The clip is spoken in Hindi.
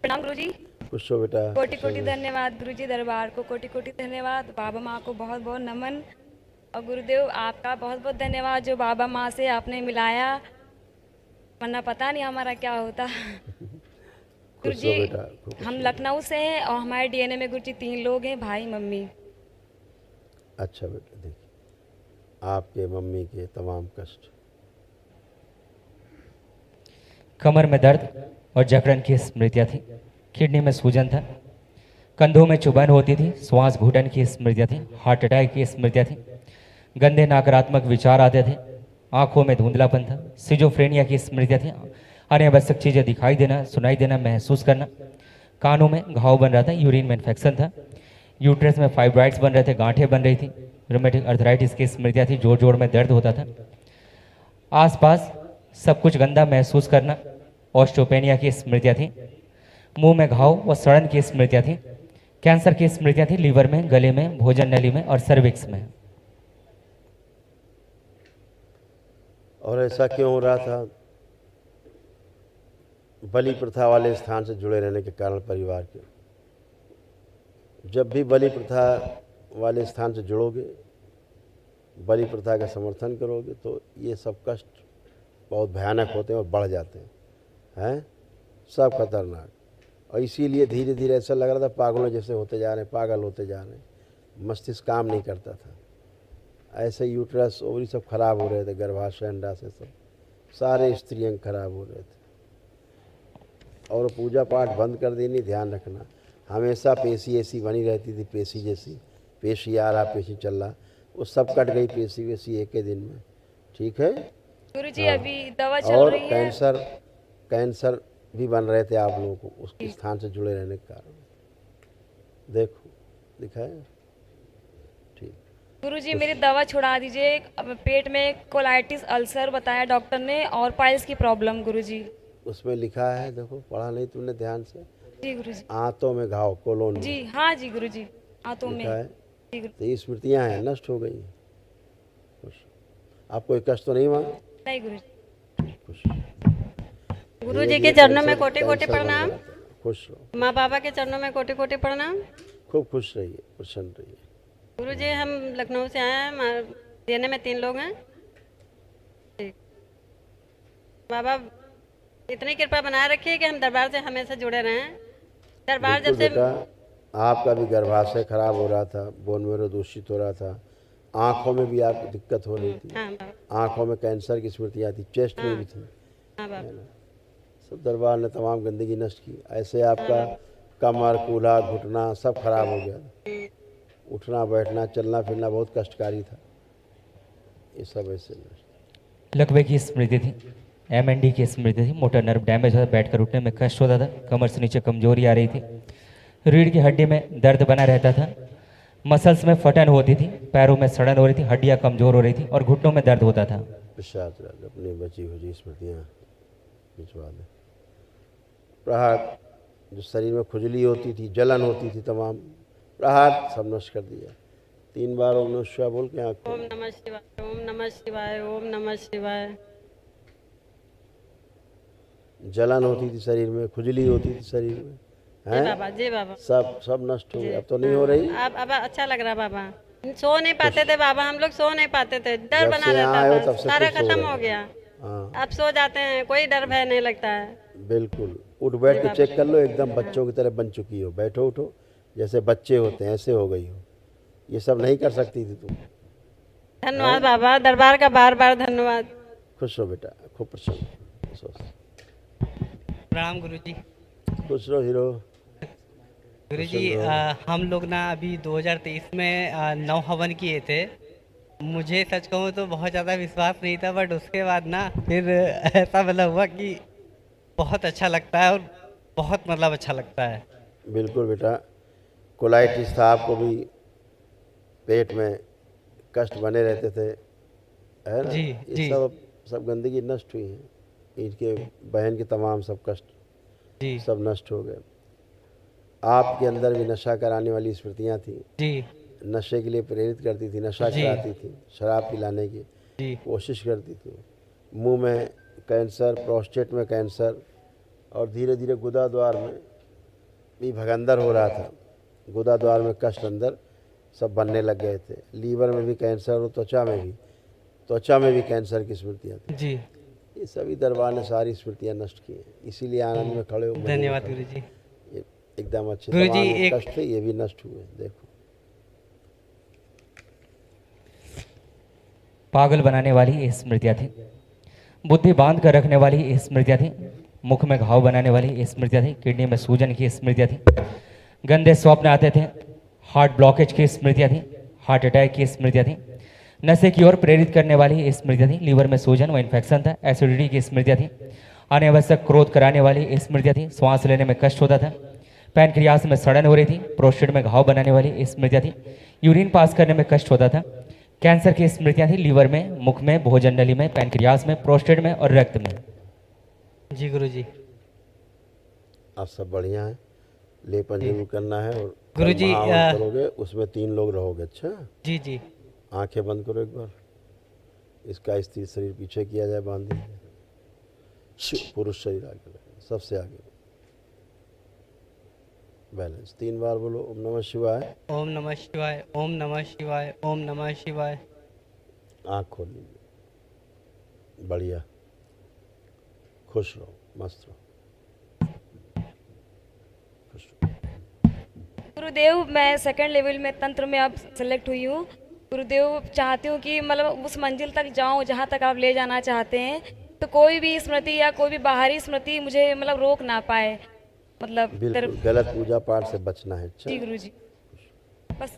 प्रणाम गुरुजी। खुश हो बेटा। कोटि कोटि धन्यवाद गुरुजी, दरबार को कोटि कोटि धन्यवाद, बाबा माँ को बहुत बहुत नमन, और गुरुदेव आपका बहुत बहुत धन्यवाद जो बाबा माँ से आपने मिलाया, वरना पता नहीं हमारा क्या होता। खुश गुरुजी हो बेटा, खूब खुश हम हो। लखनऊ से हैं और हमारे डीएनए में गुरुजी 3 लोग हैं, भाई मम्मी। अच्छा बेटा, देखिए आपके मम्मी के तमाम कष्ट, कमर में दर्द और जकड़न की स्मृतियाँ थी, किडनी में सूजन था, कंधों में चुभन होती थी, श्वास घुटन की स्मृतियाँ थी, हार्ट अटैक की स्मृतियाँ थी, गंदे नकारात्मक विचार आते थे, आंखों में धुंधलापन था, सिजोफ्रेनिया की स्मृतियाँ थी, अनावश्यक चीज़ें दिखाई देना, सुनाई देना, महसूस करना, कानों में घाव बन रहा था, यूरिन में इन्फेक्शन था, यूट्रस में फाइब्राइड्स बन रहे थे, गांठें बन रही थी, रोमेटिक अर्थराइटिस की स्मृतियाँ थी, जोड़ जोड़ में दर्द होता था, आसपास सब कुछ गंदा महसूस करना, ऑस्टियोपेनिया की स्मृतियाँ थी, मुंह में घाव व सड़न की स्मृतियाँ थी, कैंसर की स्मृतियाँ थी, लीवर में, गले में, भोजन नली में और सर्विक्स में। और ऐसा क्यों हो रहा था? बलि प्रथा वाले स्थान से जुड़े रहने के कारण परिवार के, जब भी बलि प्रथा वाले स्थान से जुड़ोगे, बलि प्रथा का समर्थन करोगे, तो ये सब कष्ट बहुत भयानक होते हैं और बढ़ जाते हैं सब खतरनाक। और इसीलिए धीरे धीरे ऐसा लग रहा था पागलों जैसे होते जा रहे हैं, पागल होते जा रहे हैं, मस्तिष्क काम नहीं करता था। ऐसे यूट्रस ओवरी सब खराब हो रहे थे, गर्भाशय अंडाशय सब सारे स्त्रियंग खराब हो रहे थे। और पूजा पाठ बंद कर देनी, ध्यान रखना, हमेशा पेशी ऐसी बनी रहती थी, पेशी जैसी, पेशी आ रहा पेशी चल रहा, वो सब कट गई पेशी वेशी एक ही दिन में। ठीक है गुरुजी हाँ। अभी दवा चल और रही है। कैंसर भी बन रहे थे आप लोगों को उस स्थान से जुड़े रहने के कारण। देखो दिखाए ठीक। गुरुजी मेरी दवा छुड़ा दीजिए, अब पेट में कोलाइटिस अल्सर बताया डॉक्टर ने और पाइल्स की प्रॉब्लम गुरुजी। उसमें लिखा है, देखो पढ़ा नहीं तुमने ध्यान से? जी गुरुजी। आंतों में घाव, कोलोन जी में हाँ जी गुरुजी, आंतों में। लिखा है। जी गुरुजी। तो ये स्मृतियाँ हैं, नष्ट हो गई। खुश। आपको कोई कष्ट तो नहीं वहाँ? नहीं गुरुजी। खुश। गुरुजी के चरणों में कोटि कोटि कैंसर बन प्रणाम। गया था। खुश रहो, माँ बाबा के चरणों में कोटि कोटि प्रणाम। खूब खुश रहिए, प्रसन्न रहिए। गुरुजी हम लखनऊ से आए हैं, डीएनए में 3 लोग हैं। ठीक। बाबा इतनी कृपा बनाए रखिए कि हम दरबार से हमेशा जुड़े रहें। दरबार बिल्कुल जब से बेटा, आपका भी गर्भाशय खराब हो रहा था, बोन मेरो दूषित हो रहा था, आँखों में भी आपको दिक्कत हो रही थी, हाँ बाबा। आँखों में कैंसर की स्मृतियाँ थी, चेस्ट में भी थी, हाँ बाबा। है ना। सब दरबार ने तमाम गंदगी नष्ट की। ऐसे आपका कमर, कूल्हा, घुटना सब खराब हो गया, उठना बैठना चलना फिरना बहुत कष्टकारी था, ये सब ऐसे नष्ट। लकवे की स्मृति थी, एमएनडी की स्मृति थी, मोटर नर्व डैमेज होता, बैठकर उठने में कष्ट होता था, कमर से नीचे कमजोरी आ रही थी, रीढ़ की हड्डी में दर्द बना रहता था, मसल्स में फटन होती थी, पैरों में सड़न हो रही थी, हड्डियां कमजोर हो रही थी और घुटनों में दर्द होता था। विश्वास राज अपनी बची हुई स्मृतियाँ भिजवा दें। प्रहार, जो शरीर में खुजली होती थी, जलन होती थी, तमाम प्रहार सब नष्ट कर दिया। 3 बार ओम नमः शिवाय बोल के आँख ओम नमः शिवाय, ओम नमः शिवाय, ओम नमः शिवाय। जलन होती थी शरीर में, खुजली होती थी शरीर में, जी हैं बाबा, जी बाबा। सब नष्ट हो गया। अब तो नहीं हो रही। अब अच्छा लग रहा बाबा। सो नहीं पाते थे बाबा, हम लोग सो नहीं पाते थे, डर जब बना से यहाँ आए हो रहता तब था, से सारा खुश हो खत्म रहे हो हैं। गया। हाँ अब सो जाते हैं, कोई डर भय नहीं लगता है। बिल्कुल, उठ बैठ के चेक कर लो, एकदम बच्चों की तरह बन चुकी हो, बैठो उठो जैसे बच्चे होते हैं ऐसे हो गई हो। ये सब नहीं कर सकती थी तुम। धन्यवाद बाबा, दरबार का बार बार धन्यवाद। खुश रहो बेटा, खूब प्रसन्न खुश। प्रणाम गुरुजी। खुश रहो हीरो। गुरुजी हम लोग ना अभी 2023 में 9 हवन किए थे। मुझे सच कहूँ तो बहुत ज़्यादा विश्वास नहीं था, बट उसके बाद ना फिर ऐसा मतलब हुआ कि बहुत अच्छा लगता है और बहुत मतलब अच्छा लगता है। बिल्कुल बेटा, कोलाइटिस था आपको भी, पेट में कष्ट बने रहते थे, है ना। जी, ये जी। सब गंदगी नष्ट हुई है, इनके बहन के तमाम सब कष्ट जी सब नष्ट हो गए। आपके अंदर भी नशा कराने वाली स्मृतियाँ थी, जी नशे के लिए प्रेरित करती थी, नशा जी। कराती थी, शराब पिलाने की जी कोशिश करती थी, मुंह में कैंसर, प्रोस्टेट में कैंसर और धीरे धीरे गुदा द्वार में भी भगंदर हो रहा था, गुदा द्वार में कष्ट अंदर सब बनने लग गए थे, लीवर में भी कैंसर और त्वचा में भी कैंसर की स्मृतियाँ थी। जी ये सभी दरबार ने सारी स्मृतियाँ नष्ट की हैं, इसीलिए आनंद में खड़े हो। धन्यवाद गुरु जी। ये एकदम अच्छे गुरुजी, तमाम एक- कष्ट थे, ये भी नष्ट हुए। देखो पागल बनाने वाली ये स्मृतियाँ थी, बुद्धि बांध कर रखने वाली ये स्मृतियाँ थी, मुख में घाव बनाने वाली ये स्मृतियाँ थी, किडनी में सूजन की स्मृतियाँ थी, गंदे स्वप्न आते थे, हार्ट ब्लॉकेज की स्मृतियाँ थी, हार्ट अटैक की स्मृतियाँ थी, नशे की ओर प्रेरित करने वाली ये स्मृतियाँ थी, लीवर में सूजन व इन्फेक्शन था, एसिडिटी की स्मृतियाँ थी, अनावश्यक क्रोध कराने वाली ये स्मृतियाँ थी, श्वास लेने में कष्ट होता था, पैनक्रियास में सड़न हो रही थी, प्रोस्टेट में घाव बनाने वाली ये स्मृतियाँ थी, यूरिन पास करने में कष्ट होता था, कैंसर की स्मृतियाँ थी, लीवर में, मुख में, भोजन नली में, पैनक्रियास में, प्रोस्टेट में और रक्त में। जी गुरु जी। आप सब बढ़िया है, लेपन जरूर करना है और गुरुजी, कल महाहवन करोगे, उसमें 3 लोग रहोगे। अच्छा, जी जी। आंखें बंद करो एक बार, इसका स्त्री शरीर पीछे किया जाए, बांध दीजिए, पुरुष शरीर आगे रहे, सबसे आगे बैलेंस। 3 बार बोलो ओम नमः शिवाय। ओम नमः शिवाय, ओम नमः शिवाय, ओम नमः शिवाय। आँख खोल लीजिए, बढ़िया, खुश रहो, मस्त रहो, खुश रहो। गुरुदेव, मैं सेकंड लेवल में तंत्र में अब सेलेक्ट हुई हूँ। गुरुदेव, चाहती हूँ कि मतलब उस मंजिल तक जाऊँ जहाँ तक आप ले जाना चाहते हैं, तो कोई भी स्मृति या कोई भी बाहरी स्मृति मुझे मतलब रोक ना पाए। मतलब बिल्कुल गलत पूजा पाठ से बचना है। अच्छा, जी गुरु जी, बस